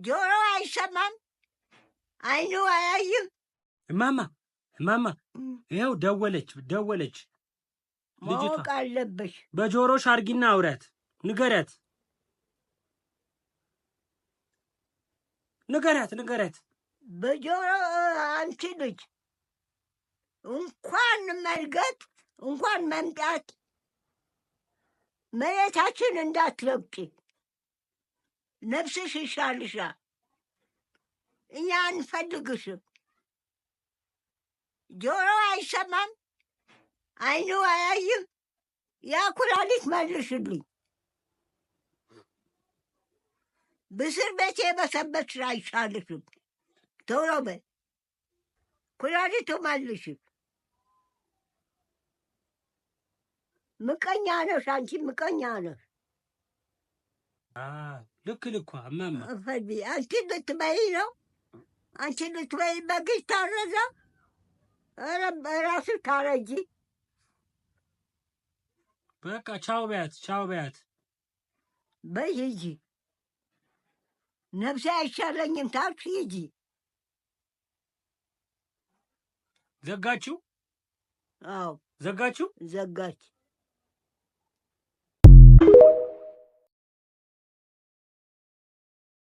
ጆሮ አይሰማም፣ አይኑ አያይም። እማማ ይኸው ደወለች ልጅቷ። ማወቅ አለብሽ። በጆሮሽ አርጊና አውሪያት፣ ንገሪያት። በጆሮ አንቺ ልጅ እንኳን መርገጥ እንኳን መምጣት መሬታችን እንዳትረግጪ፣ ነፍስሽ ይሻልሻል። እኛ አንፈልግሽም። ጆሮ አይሰማም፣ አይኑ አያይም። ያ ኩላሊት መልሽልኝ። ብስር ቤት የበሰበትሽ አይሻልሽም። ቶሎ በይ፣ ኩላሊቱ መልሽ። ምቀኛ ነሽ አንቺ፣ ምቀኛ ነሽ። ልክ እማማ ፈቢ አንቺ ልትበይ ነው። አንቺ ልትበይ በግሽ ታረዛ። ኧረ በራስሽ ታረጂ። በቃ ቻው በያት። በይ ሂጂ። ነፍሴ አይሻለኝም ታልሽ ሂጂ። ዘጋችሁ? አዎ ዘጋችሁ? ዘጋች።